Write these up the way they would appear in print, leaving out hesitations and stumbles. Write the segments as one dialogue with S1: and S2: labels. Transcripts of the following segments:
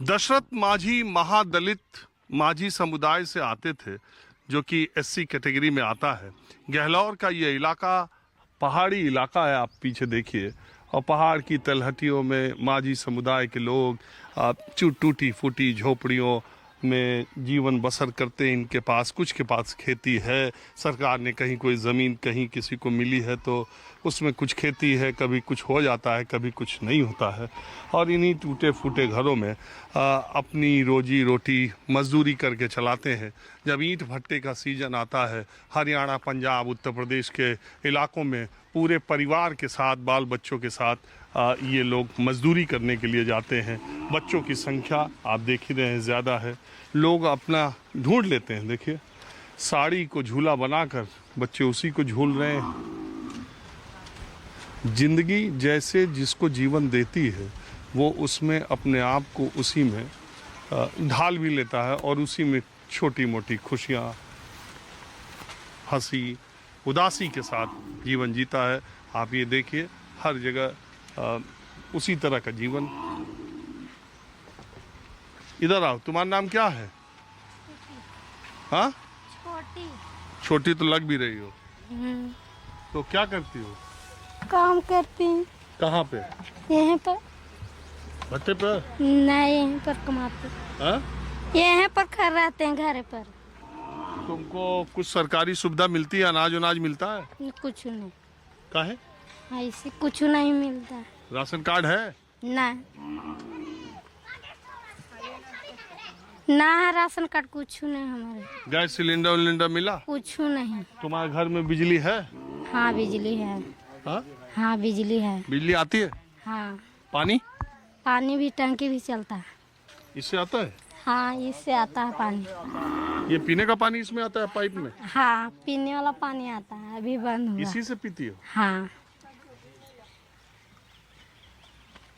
S1: दशरथ माझी महादलित माझी समुदाय से आते थे, जो कि एससी कैटेगरी में आता है। गहलौर का ये इलाका पहाड़ी इलाका है, आप पीछे देखिए, और पहाड़ की तलहटियों में माझी समुदाय के लोग टूटी फूटी झोपड़ियों में जीवन बसर करते हैं। इनके पास कुछ के पास खेती है, सरकार ने कहीं कोई ज़मीन कहीं किसी को मिली है तो उसमें कुछ खेती है, कभी कुछ हो जाता है, कभी कुछ नहीं होता है। और इन्हीं टूटे फूटे घरों में अपनी रोजी रोटी मजदूरी करके चलाते हैं। जब ईंट भट्टे का सीज़न आता है, हरियाणा, पंजाब, उत्तर प्रदेश के इलाकों में पूरे परिवार के साथ, बाल बच्चों के साथ ये लोग मजदूरी करने के लिए जाते हैं। बच्चों की संख्या आप देख ही रहे हैं, ज़्यादा है। लोग अपना ढूंढ लेते हैं। देखिए, साड़ी को झूला बनाकर बच्चे उसी को झूल रहे हैं। जिंदगी जैसे जिसको जीवन देती है, वो उसमें अपने आप को उसी में ढाल भी लेता है और उसी में छोटी मोटी खुशियाँ, हंसी, उदासी के साथ जीवन जीता है। आप ये देखिए, हर जगह उसी तरह का जीवन। इधर आओ, तुम्हारा नाम क्या है? हाँ,
S2: छोटी।
S1: छोटी तो लग भी रही हो। तो क्या करती हो?
S2: काम करती हूँ।
S1: कहाँ पे?
S2: यहाँ पर।
S1: भट्टे पर?
S2: नहीं, यहीं पर कमाते।
S1: हाँ?
S2: यहाँ पर खा रहते हैं घर पर।
S1: तुमको कुछ सरकारी सुविधा मिलती है? अनाज उनाज मिलता है?
S2: कुछ नहीं।
S1: काहे?
S2: ऐसे कुछ नहीं मिलता।
S1: राशन कार्ड है?
S2: ना ना, राशन कार्ड कुछ नहीं हमारे।
S1: गैस सिलेंडर विलेंडर मिला?
S2: कुछ नहीं।
S1: तुम्हारे घर में बिजली है?
S2: हाँ, बिजली है।
S1: हाँ?
S2: हाँ, बिजली है।
S1: बिजली आती है?
S2: हाँ।
S1: पानी?
S2: पानी भी टंकी भी चलता है।
S1: इससे आता है?
S2: हाँ, इससे आता है पानी।
S1: ये पीने का पानी इसमें आता है पाइप में?
S2: हाँ, पीने वाला पानी आता है, अभी बंद हुआ।
S1: इसी से पीती हो?
S2: हाँ।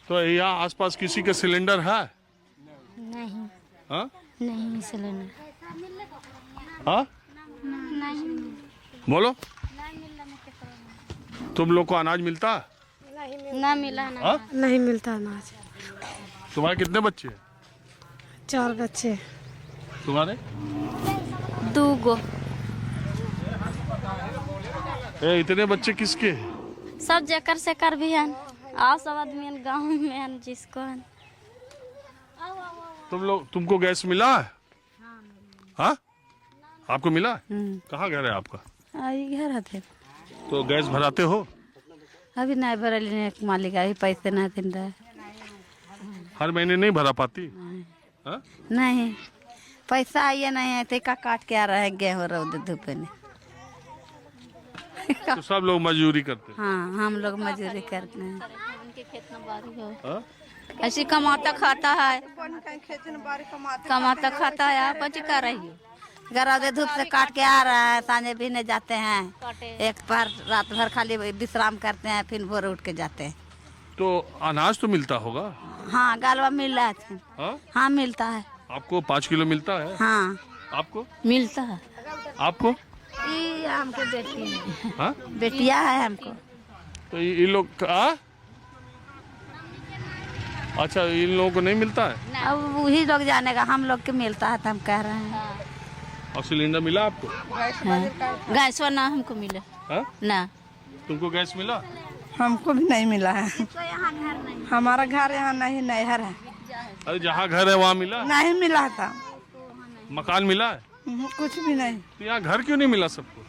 S1: तो यहाँ आसपास किसी के सिलेंडर है?
S2: नहीं।
S1: हाँ?
S2: नहीं सिलेंडर।
S1: हाँ?
S2: नहीं।
S1: बोलो, तुम लोग को अनाज मिलता है?
S2: ना मिला ना।
S1: हाँ?
S3: नहीं मिलता अनाज।
S1: तुम्हारे कितने बच्चे हैं?
S3: 4 बच्चे।
S1: तुम्हारे?
S2: 2 गो।
S1: इतने बच्चे किसके हैं?
S2: सब जेकर से कर भी हन, आओ सब आदमी गाँव में हन जिसको हन।
S1: तुमको गैस मिला है? हाँ? आपको मिला? कहाँ घर है आपका?
S3: घर आते
S1: तो गैस भराते हो?
S3: अभी नहीं भरल, मालिक अभी पैसे नहीं दिन रहे।
S1: हर महीने नहीं भरा पाती? हाँ?
S3: नहीं, पैसा आइए नहीं है तो का काट के आ रहा है गेहूँ रौद धूप में।
S1: तो सब लोग मजदूरी करते हैं?
S3: हाँ, हम लोग मजदूरी करते हैं।
S2: उनके खेत में बारी हो।
S1: हाँ?
S3: ऐसी कमाता खाता है, कमाता खाता है। आप अच्छी कर रही हो, गरौदे धूप से काट के आ रहा है, सांझे बीने जाते हैं, एक बार रात भर खाली विश्राम करते हैं, फिर भोर उठ के जाते हैं।
S1: तो अनाज तो मिलता होगा?
S3: हाँ, गालवा मिल रहा है।
S1: हाँ?
S3: हाँ, मिलता है।
S1: आपको 5 किलो मिलता है?
S3: हाँ,
S1: आपको?
S3: मिलता है।
S1: आपको?
S3: ये हमको बेटी है।
S1: हाँ?
S3: बेटिया है हमको।
S1: तो ये लोग अच्छा, इन लोगों को नहीं मिलता है?
S3: अब वही लोग जानेगा, हम लोग के मिलता है तो हम कह रहे हैं।
S1: और सिलेंडर मिला आपको?
S3: गैस ना हमको मिला।
S1: हाँ?
S3: ना,
S1: तुमको गैस मिला?
S4: हमको भी नहीं मिला है। हमारा घर यहाँ नहीं नहर है।
S1: अरे जहाँ घर है वहाँ मिला?
S4: नहीं मिला था।
S1: मकान मिला है?
S4: कुछ भी नहीं।
S1: तो यहाँ घर क्यों नहीं मिला सबको?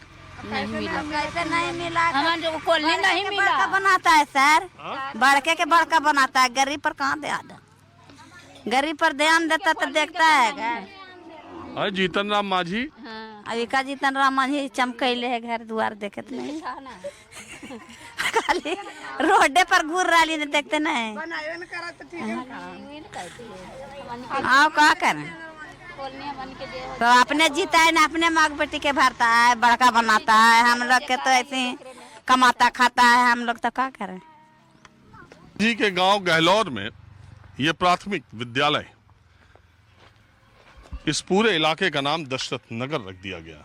S3: नहीं मिला।
S2: कैसे नहीं मिला?
S3: हमारे कॉलोनी नहीं मिला।
S4: बड़का बनाता है सर,
S1: हाँ?
S4: बड़के के बड़का बनाता है, गरीब पर कहाँ ध्यान? गरीब पर ध्यान देता तो देखता है।
S1: अरे जीतन राम मांझी।
S4: अभी का जीतन राम मांझी चमकैले है, घर द्वार देखत नहीं, खाली रोडे पर घूर रही ने देखते नहीं। आओ क्या करें? तो अपने जीता है ना, अपने माँ बेटी के भरता है, बड़का बनाता है। हम लोग के तो ऐसे ही कमाता खाता है, हम लोग तो क्या करें?
S1: जी के गांव गहलौर में ये प्राथमिक विद्यालय, इस पूरे इलाके का नाम दशरथ नगर रख दिया गया।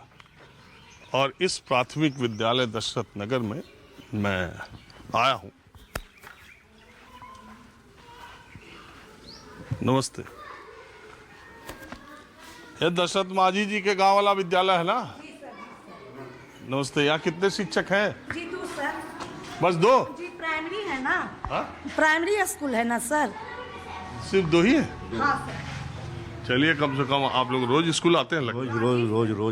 S1: और इस प्राथमिक विद्यालय दशरथ नगर में मैं आया हूं। नमस्ते। ये दशरथ माझी जी के गांव वाला विद्यालय है ना? नमस्ते। यहाँ कितने शिक्षक हैं?
S5: जी 2 सर।
S1: बस 2?
S5: जी प्राइमरी है ना?
S1: हाँ?
S5: प्राइमरी स्कूल है ना सर?
S1: सिर्फ 2 ही है?
S5: हाँ सर।
S1: चलिए, कम से कम आप लोग रोज स्कूल आते हैं लगता है?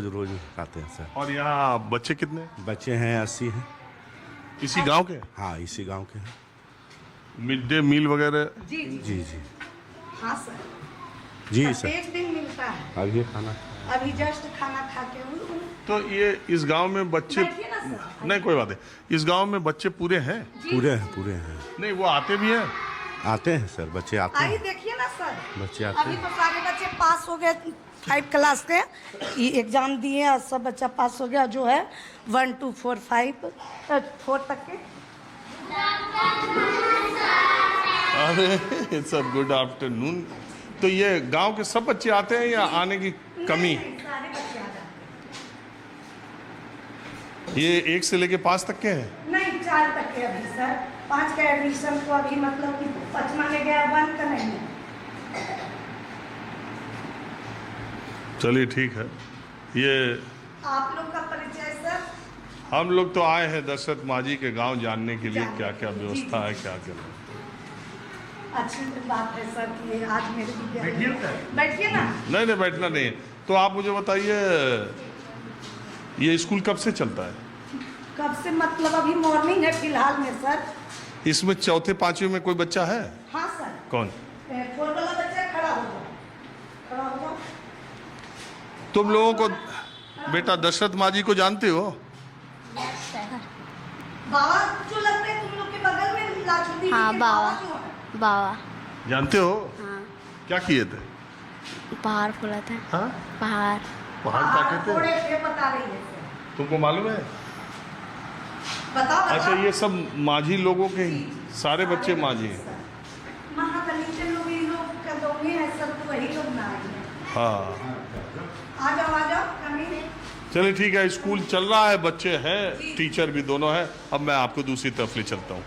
S6: रोज आते हैं सर।
S1: और यहाँ बच्चे कितने हैं?
S6: बच्चे हैं 80 हैं।
S1: इसी गांव के?
S6: हाँ, इसी गांव के हैं।
S1: मिड डे मील वगैरह?
S5: जी
S6: जी
S5: हाँ सर।
S6: जी सर।
S5: एक दिन मिलता है।
S6: अभी खाना
S5: अभी जस्ट खाना खा के
S1: तो ये इस गांव में बच्चे,
S5: बैठिए ना सर।
S1: नहीं कोई बात नहीं, इस गांव में बच्चे पूरे हैं?
S6: पूरे हैं।
S1: नहीं, वो आते भी हैं?
S6: आते हैं सर, बच्चे आते
S5: आइए
S6: हैं।
S5: देखिए ना सर,
S6: बच्चे आते
S5: अभी
S6: हैं।
S5: तो सारे बच्चे पास हो गए 5 क्लास के, ये एग्जाम दिए और सब बच्चा पास हो गया जो है 1 2 4 5 4 तक के।
S1: अरे सर, गुड आफ्टरनून। तो ये गांव के सब बच्चे आते हैं या आने की कमी है?
S5: सारे बच्चे आ जाते
S1: ये 1 से लेके 5 तक के हैं?
S5: हैं। नहीं 4 तक के अभी सर, 5 का एडमिशन को अभी मतलब कि 5वां में गया 1 का नहीं है।
S1: चलिए ठीक है। ये
S5: आप लोग का परिचय सर?
S1: हम लोग तो आए हैं दशरथ माझी के गांव जानने के लिए क्या क्या व्यवस्था है, क्या क्या नहीं।
S5: अच्छी बात है सर कि ये आज मेरे विद्यालय बैठिए ना।
S1: नहीं बैठना नहीं है। तो आप मुझे बताइए, ये स्कूल कब से चलता है?
S5: कब से मतलब अभी मॉर्निंग है फिलहाल में सर।
S1: इसमें चौथे 5वीं में कोई बच्चा है?
S5: हाँ सर।
S1: कौन?
S5: 4 वाला बच्चा खड़ा होगा, खड़ा होगा।
S1: तुम लोगों को बेटा दशरथ माझी को जानते हो?
S5: बाबा जो लगते हैं तुम लोग के बगल में लाचुदी
S2: हाँ,
S5: के
S2: बाबा।
S5: जो है।
S2: बाबा।
S1: जानते हो?
S2: हाँ।
S1: क्या किए थे?
S2: पहाड़ फूला था।
S1: हाँ?
S2: पहाड़।
S1: पहाड़ काटे
S5: थोड़े
S1: थे?
S5: थे बता रही है सर।
S1: तुमको मालूम है?
S5: बताओ
S1: अच्छा, ये सब माझी लोगों के सारे बच्चे माझी हैं?
S5: महादलित लोग ये लोग का दोगे हैं सर, तो वही लोग ना आए हैं।
S1: हाँ,
S5: आ जाओ कमी नहीं।
S1: चलिए ठीक है। स्कूल चल रहा है, बच्चे हैं, टीचर भी दोनों हैं। अब मैं आपको दूसरी तरफ ले चलता हूँ।